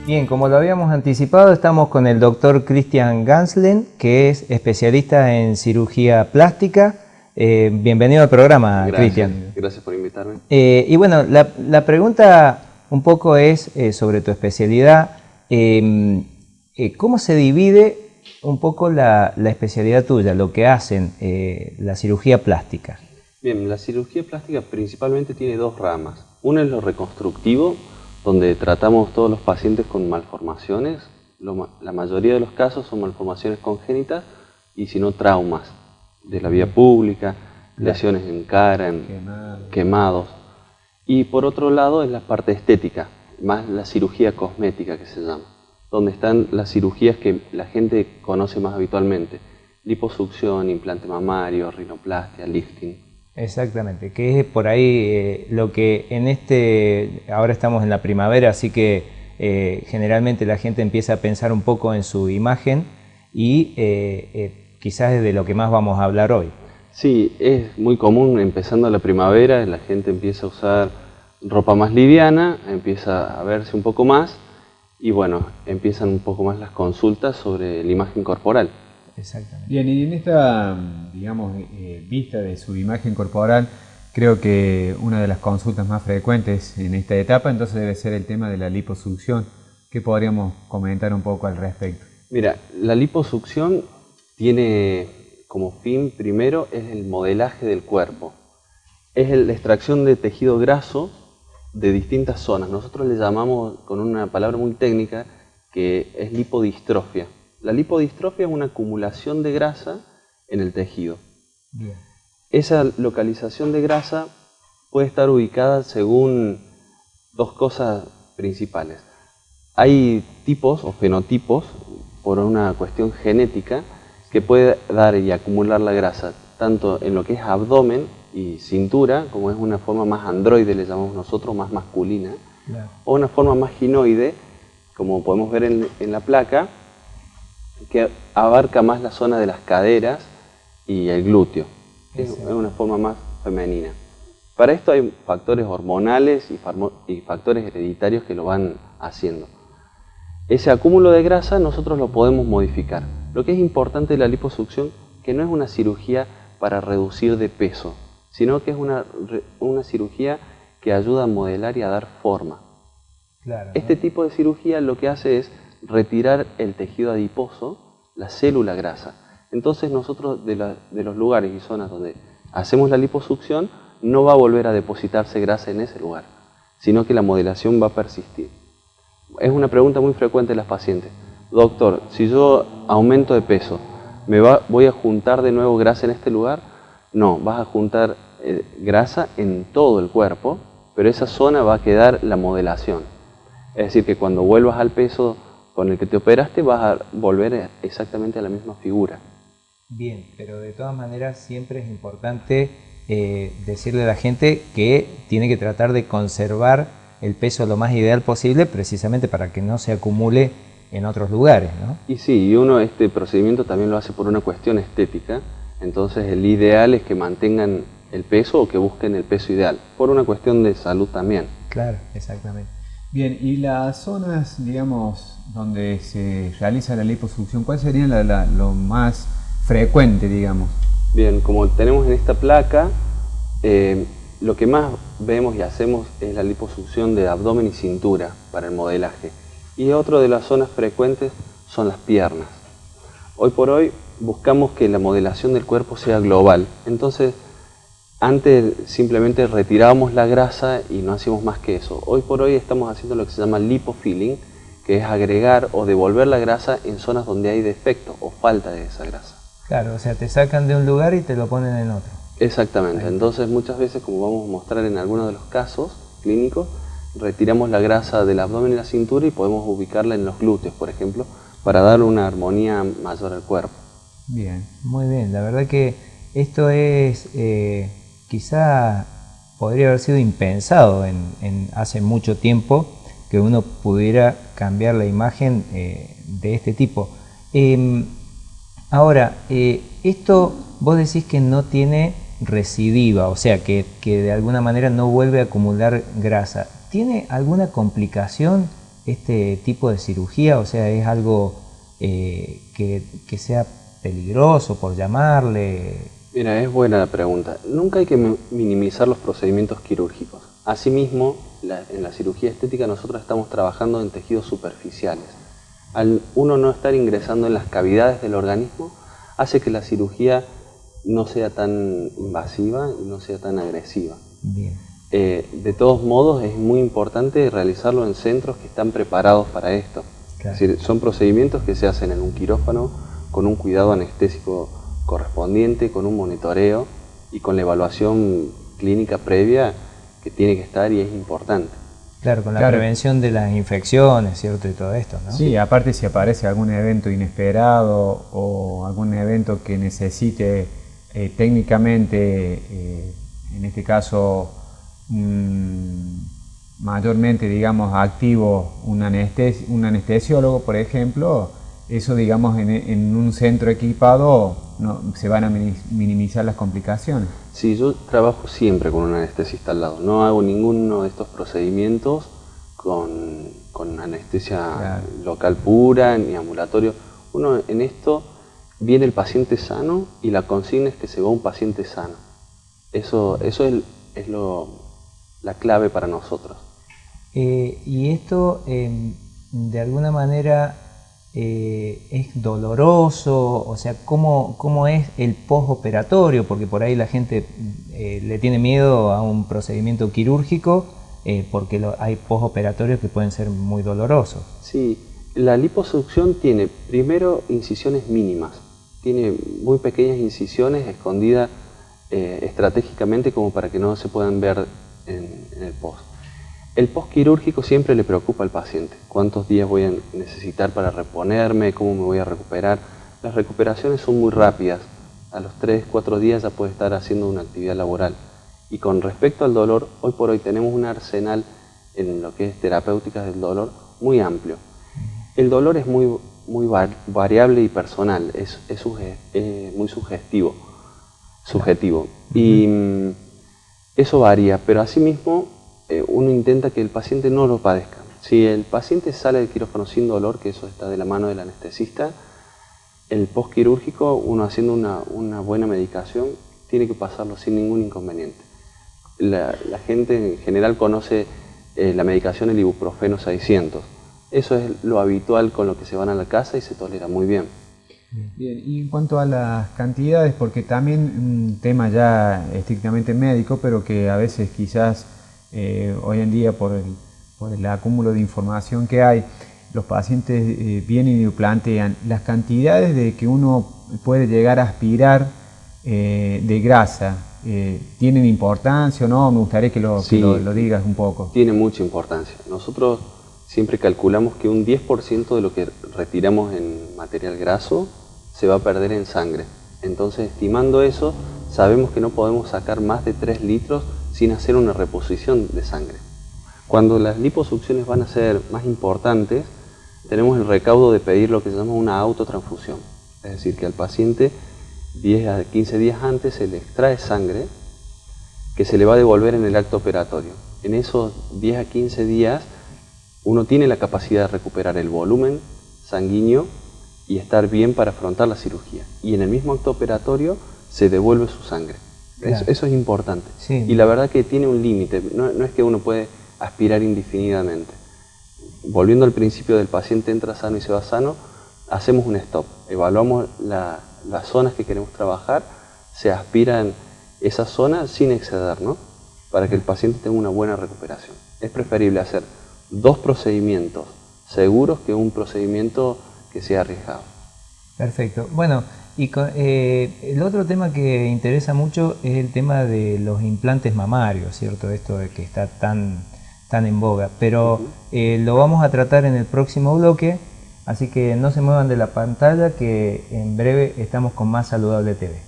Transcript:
Bien, como lo habíamos anticipado, estamos con el doctor Christian Ganslen, que es especialista en cirugía plástica. Bienvenido al programa, Christian. Gracias por invitarme. Y bueno, la pregunta un poco es sobre tu especialidad. ¿Cómo se divide un poco la especialidad tuya, lo que hacen la cirugía plástica? Bien, la cirugía plástica principalmente tiene dos ramas. Una es lo reconstructivo, donde tratamos todos los pacientes con malformaciones. La mayoría de los casos son malformaciones congénitas y si no traumas de la vía pública, lesiones en cara, quemados. Y por otro lado es la parte estética, más la cirugía cosmética que se llama, donde están las cirugías que la gente conoce más habitualmente: liposucción, implante mamario, rinoplastia, lifting. Exactamente, que es por ahí lo que ahora estamos en la primavera, así que generalmente la gente empieza a pensar un poco en su imagen y quizás es de lo que más vamos a hablar hoy. Sí, es muy común empezando la primavera, la gente empieza a usar ropa más liviana, empieza a verse un poco más y bueno, empiezan un poco más las consultas sobre la imagen corporal. Exactamente. Bien, y en esta, digamos, vista de su imagen corporal, creo que una de las consultas más frecuentes en esta etapa entonces debe ser el tema de la liposucción. ¿Qué podríamos comentar un poco al respecto? Mira, la liposucción tiene como fin primero es el modelaje del cuerpo. Es la extracción de tejido graso de distintas zonas. Nosotros le llamamos con una palabra muy técnica que es lipodistrofia. La lipodistrofia es una acumulación de grasa en el tejido. Bien. Esa localización de grasa puede estar ubicada según dos cosas principales. Hay tipos o fenotipos por una cuestión genética que puede dar y acumular la grasa tanto en lo que es abdomen y cintura, como es una forma más androide, le llamamos nosotros, más masculina, claro, o una forma más ginoide, como podemos ver en la placa, que abarca más la zona de las caderas y el glúteo. Es una forma más femenina. Para esto hay factores hormonales y factores hereditarios que lo van haciendo. Ese acúmulo de grasa nosotros lo podemos modificar. Lo que es importante de la liposucción, que no es una cirugía para reducir de peso, sino que es una cirugía que ayuda a modelar y a dar forma. Claro, este tipo de cirugía lo que hace es retirar el tejido adiposo, la célula grasa. Entonces nosotros de los lugares y zonas donde hacemos la liposucción no va a volver a depositarse grasa en ese lugar, sino que la modelación va a persistir. Es una pregunta muy frecuente de las pacientes: doctor, si yo aumento de peso, ¿voy a juntar de nuevo grasa en este lugar? No, vas a juntar grasa en todo el cuerpo, pero esa zona va a quedar la modelación. Es decir, que cuando vuelvas al peso con el que te operaste vas a volver exactamente a la misma figura. Bien, pero de todas maneras siempre es importante decirle a la gente que tiene que tratar de conservar el peso lo más ideal posible, precisamente para que no se acumule en otros lugares, ¿no? Y sí, y uno este procedimiento también lo hace por una cuestión estética, entonces el ideal es que mantengan el peso o que busquen el peso ideal, por una cuestión de salud también. Claro, exactamente. Bien, y las zonas, digamos, donde se realiza la liposucción, ¿cuál sería lo más frecuente, digamos? Bien, como tenemos en esta placa, lo que más vemos y hacemos es la liposucción de abdomen y cintura para el modelaje. Y otra de las zonas frecuentes son las piernas. Hoy por hoy buscamos que la modelación del cuerpo sea global. Entonces, antes simplemente retirábamos la grasa y no hacíamos más que eso. Hoy por hoy estamos haciendo lo que se llama lipofilling, que es agregar o devolver la grasa en zonas donde hay defecto o falta de esa grasa. Claro, o sea, te sacan de un lugar y te lo ponen en otro. Exactamente. Entonces muchas veces, como vamos a mostrar en algunos de los casos clínicos, retiramos la grasa del abdomen y la cintura y podemos ubicarla en los glúteos, por ejemplo, para dar una armonía mayor al cuerpo. Bien, muy bien. La verdad que esto es, quizá podría haber sido impensado en hace mucho tiempo, que uno pudiera cambiar la imagen de este tipo. Ahora, esto vos decís que no tiene recidiva, o sea, que de alguna manera no vuelve a acumular grasa. ¿Tiene alguna complicación este tipo de cirugía? O sea, ¿es algo que sea peligroso, por llamarle? Mira, es buena la pregunta. Nunca hay que minimizar los procedimientos quirúrgicos. Asimismo, en la cirugía estética nosotros estamos trabajando en tejidos superficiales. Al uno no estar ingresando en las cavidades del organismo, hace que la cirugía no sea tan invasiva y no sea tan agresiva. Bien. De todos modos, es muy importante realizarlo en centros que están preparados para esto. Claro. Es decir, son procedimientos que se hacen en un quirófano con un cuidado anestésico correspondiente, con un monitoreo y con la evaluación clínica previa que tiene que estar y es importante. Claro, con la prevención de las infecciones, ¿cierto? Y todo esto, ¿no? Sí, aparte si aparece algún evento inesperado o algún evento que necesite técnicamente, en este caso mayormente, digamos, activo un anestesiólogo, por ejemplo, eso, digamos, en un centro equipado se van a minimizar las complicaciones. Sí, yo trabajo siempre con un anestesista al lado. No hago ninguno de estos procedimientos con anestesia local pura ni ambulatorio. Uno en esto viene el paciente sano y la consigna es que se va un paciente sano. Eso es la clave para nosotros. Y esto, de alguna manera, es doloroso, o sea, ¿cómo es el postoperatorio? Porque por ahí la gente le tiene miedo a un procedimiento quirúrgico porque hay postoperatorios que pueden ser muy dolorosos. Sí, la liposucción tiene primero incisiones mínimas, tiene muy pequeñas incisiones escondidas estratégicamente como para que no se puedan ver en el post. El postquirúrgico siempre le preocupa al paciente. ¿Cuántos días voy a necesitar para reponerme? ¿Cómo me voy a recuperar? Las recuperaciones son muy rápidas. A los 3-4 días ya puede estar haciendo una actividad laboral. Y con respecto al dolor, hoy por hoy tenemos un arsenal en lo que es terapéuticas del dolor muy amplio. El dolor es muy variable y personal, es muy subjetivo. Y eso varía, pero asimismo uno intenta que el paciente no lo padezca. Si el paciente sale del quirófano sin dolor, que eso está de la mano del anestesista, el postquirúrgico, uno haciendo una buena medicación, tiene que pasarlo sin ningún inconveniente. La gente en general conoce la medicación, el ibuprofeno 600. Eso es lo habitual con lo que se van a la casa y se tolera muy bien. Bien, y en cuanto a las cantidades, porque también un tema ya estrictamente médico, pero que a veces quizás hoy en día por el acúmulo de información que hay, los pacientes vienen y plantean las cantidades de que uno puede llegar a aspirar de grasa. ¿Tienen importancia o no? Me gustaría que lo digas un poco. Tiene mucha importancia. Nosotros siempre calculamos que un 10% de lo que retiramos en material graso se va a perder en sangre. Entonces, estimando eso, sabemos que no podemos sacar más de 3 litros sin hacer una reposición de sangre. Cuando las liposucciones van a ser más importantes, tenemos el recaudo de pedir lo que se llama una autotransfusión. Es decir, que al paciente 10 a 15 días antes se le extrae sangre que se le va a devolver en el acto operatorio. En esos 10 a 15 días uno tiene la capacidad de recuperar el volumen sanguíneo y estar bien para afrontar la cirugía. Y en el mismo acto operatorio se devuelve su sangre. Claro. Eso es importante. Sí. Y la verdad que tiene un límite, no es que uno puede aspirar indefinidamente. Volviendo al principio del paciente entra sano y se va sano, hacemos un stop, evaluamos las zonas que queremos trabajar, se aspiran esas zonas sin exceder, ¿no? Para que el paciente tenga una buena recuperación. Es preferible hacer 2 procedimientos seguros que un procedimiento que sea arriesgado. Perfecto. Bueno, y el otro tema que interesa mucho es el tema de los implantes mamarios, ¿cierto? Esto de que está tan en boga, pero lo vamos a tratar en el próximo bloque, así que no se muevan de la pantalla, que en breve estamos con más Saludable TV.